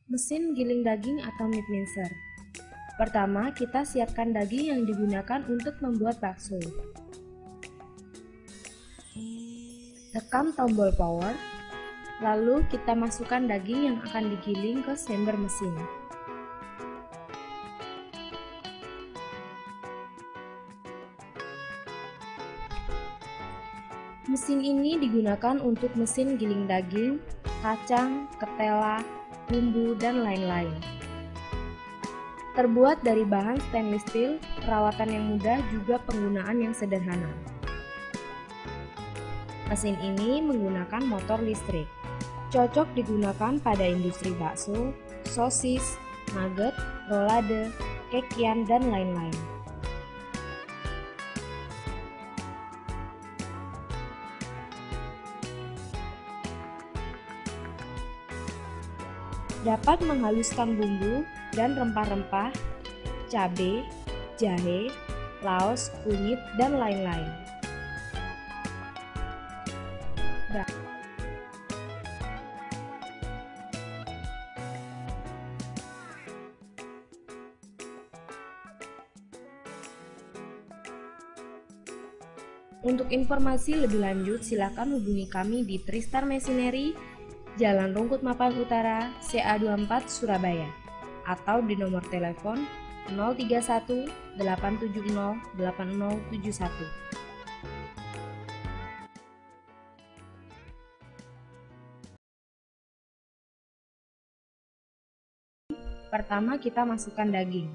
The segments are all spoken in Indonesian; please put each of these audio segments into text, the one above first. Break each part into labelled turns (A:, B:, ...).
A: Mesin giling daging atau meat mincer. Pertama, kita siapkan daging yang digunakan untuk membuat bakso. Tekan tombol power, lalu kita masukkan daging yang akan digiling ke chamber mesin. Mesin ini digunakan untuk mesin giling daging, kacang, ketela, bumbu, dan lain-lain. Terbuat dari bahan stainless steel, perawatan yang mudah juga penggunaan yang sederhana. Mesin ini menggunakan motor listrik. Cocok digunakan pada industri bakso, sosis, nugget, rolade, kekian, dan lain-lain. Dapat menghaluskan bumbu dan rempah-rempah, cabai, jahe, laos, kunyit, dan lain-lain. Untuk informasi lebih lanjut, silakan hubungi kami di Tristar Machinery, Jalan Rungkut Mapan Utara, CA24 Surabaya, atau di nomor telepon 031 870 8071. Pertama, kita masukkan daging.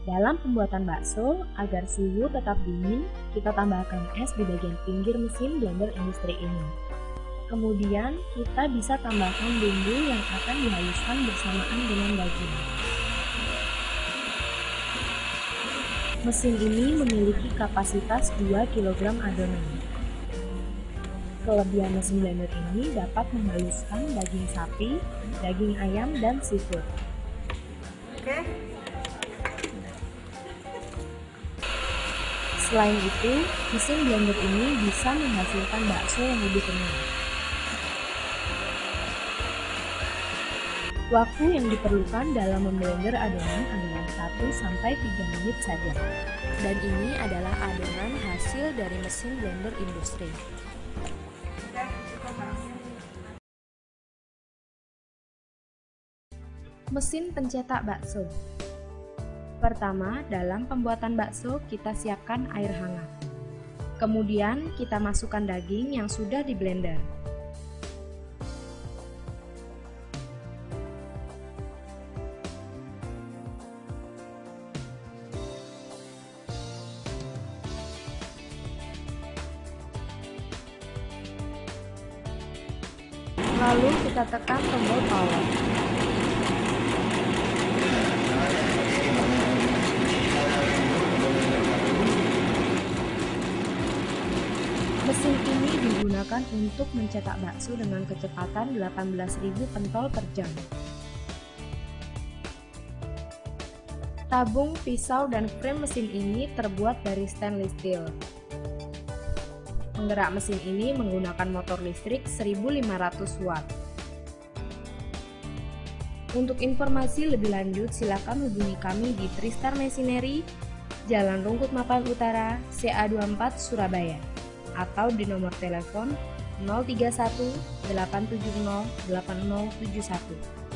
A: Dalam pembuatan bakso, agar suhu tetap dingin, kita tambahkan es di bagian pinggir mesin blender industri ini. Kemudian, kita bisa tambahkan bumbu yang akan dihaluskan bersamaan dengan daging. Mesin ini memiliki kapasitas 2 kg adonan. Kelebihan mesin blender ini dapat menghaluskan daging sapi, daging ayam, dan seafood. Selain itu, mesin blender ini bisa menghasilkan bakso yang lebih kenyal. Waktu yang diperlukan dalam memblender adonan adalah 1-3 menit saja.
B: Dan ini adalah adonan hasil dari mesin blender industri.
A: Mesin pencetak bakso. Pertama, dalam pembuatan bakso kita siapkan air hangat. Kemudian kita masukkan daging yang sudah di blender. Lalu kita tekan tombol power. Mesin ini digunakan untuk mencetak bakso dengan kecepatan 18.000 pentol per jam. Tabung, pisau, dan frame mesin ini terbuat dari stainless steel. Penggerak mesin ini menggunakan motor listrik 1500 watt. Untuk informasi lebih lanjut, silakan hubungi kami di Tristar Machinery, Jalan Rungkut Mapan Utara, CA24 Surabaya, atau di nomor telepon 031 870 8071.